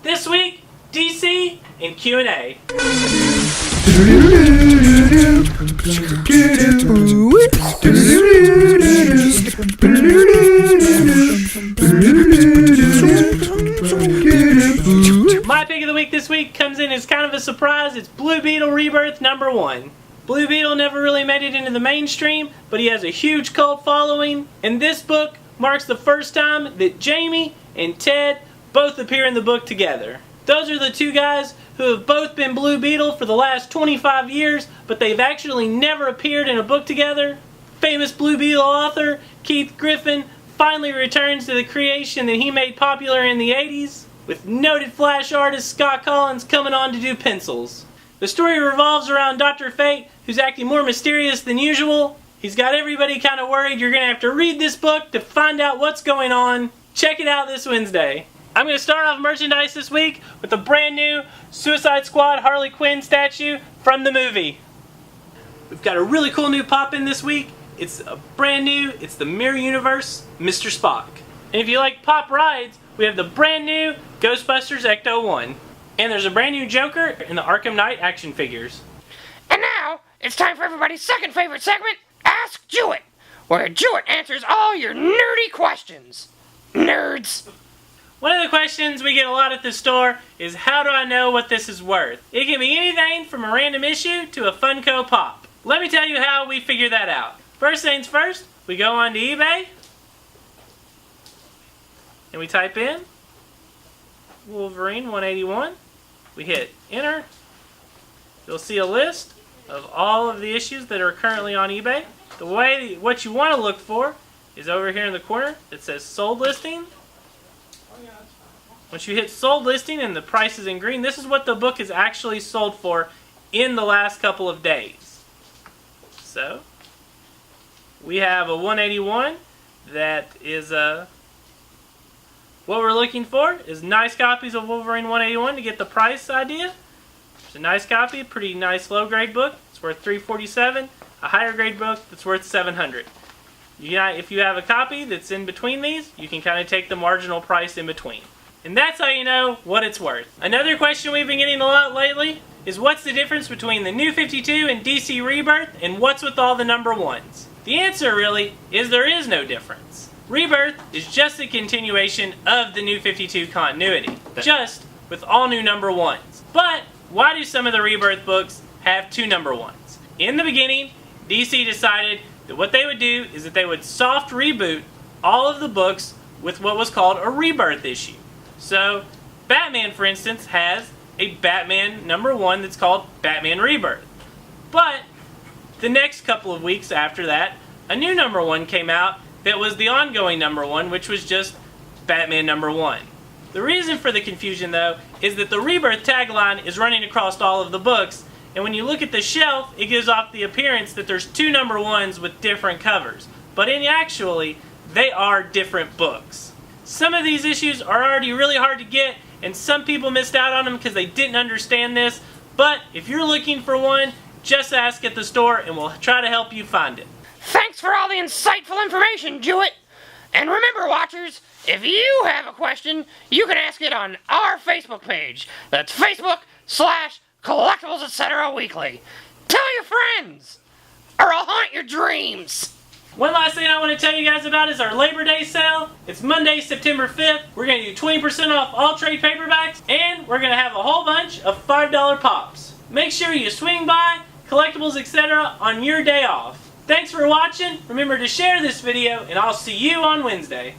This week, DC and Q&A. My pick of the week this week comes in as kind of a surprise. It's Blue Beetle Rebirth #1. Blue Beetle never really made it into the mainstream, but he has a huge cult following, and this book marks the first time that Jamie and Ted both appear in the book together. Those are the two guys who have both been Blue Beetle for the last 25 years, but they've actually never appeared in a book together. Famous Blue Beetle author Keith Giffen finally returns to the creation that he made popular in the 80s, with noted Flash artist Scott Collins coming on to do pencils. The story revolves around Dr. Fate, who's acting more mysterious than usual. He's got everybody kind of worried. You're going to have to read this book to find out what's going on. Check it out this Wednesday. I'm going to start off merchandise this week with a brand new Suicide Squad Harley Quinn statue from the movie. We've got a really cool new pop-in this week. It's brand new. It's the Mirror Universe Mr. Spock. And if you like pop rides, we have the brand new Ghostbusters Ecto-1. And there's a brand new Joker in the Arkham Knight action figures. And now, it's time for everybody's second favorite segment, Ask Jewett, where Jewett answers all your nerdy questions. Nerds. One of the questions we get a lot at the store is, how do I know what this is worth? It can be anything from a random issue to a Funko Pop. Let me tell you how we figure that out. First things first, we go on to eBay and we type in Wolverine 181. We hit enter. You'll see a list of all of the issues that are currently on eBay. What you want to look for is over here in the corner. It says sold listing. Once you hit sold listing and the price is in green, this is what the book is actually sold for in the last couple of days. So we have a 181 that is what we're looking for is nice copies of Wolverine 181 to get the price idea. It's a nice copy, pretty nice low grade book. It's worth $347. A higher grade book that's worth $700. If you have a copy that's in between these, you can kind of take the marginal price in between. And that's how you know what it's worth. Another question we've been getting a lot lately is, what's the difference between the New 52 and DC Rebirth, and what's with all the #1s? The answer really is there is no difference. Rebirth is just a continuation of the New 52 continuity, just with all new #1s. But why do some of the Rebirth books have two #1s? In the beginning, DC decided that what they would do is that they would soft reboot all of the books with what was called a Rebirth issue. So, Batman, for instance, has a Batman #1 that's called Batman Rebirth. But the next couple of weeks after that, a new #1 came out that was the ongoing #1, which was just Batman #1. The reason for the confusion, though, is that the Rebirth tagline is running across all of the books, and when you look at the shelf, it gives off the appearance that there's two #1s with different covers. But actually, they are different books. Some of these issues are already really hard to get, and some people missed out on them because they didn't understand this. But if you're looking for one, just ask at the store and we'll try to help you find it. Thanks for all the insightful information, Jewett. And remember, watchers, if you have a question, you can ask it on our Facebook page. That's Facebook/Collectibles Etc Weekly. Tell your friends, or I'll haunt your dreams. One last thing I want to tell you guys about is our Labor Day sale. It's Monday, September 5th. We're going to do 20% off all trade paperbacks, and we're going to have a whole bunch of $5 pops. Make sure you swing by Collectibles Etc on your day off. Thanks for watching. Remember to share this video, and I'll see you on Wednesday.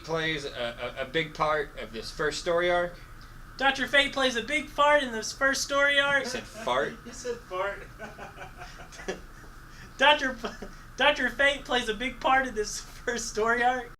Plays a big part of this first story arc. Dr. Fate plays a big part in this first story arc. You said fart? You said fart. Dr. Fate plays a big part in this first story arc.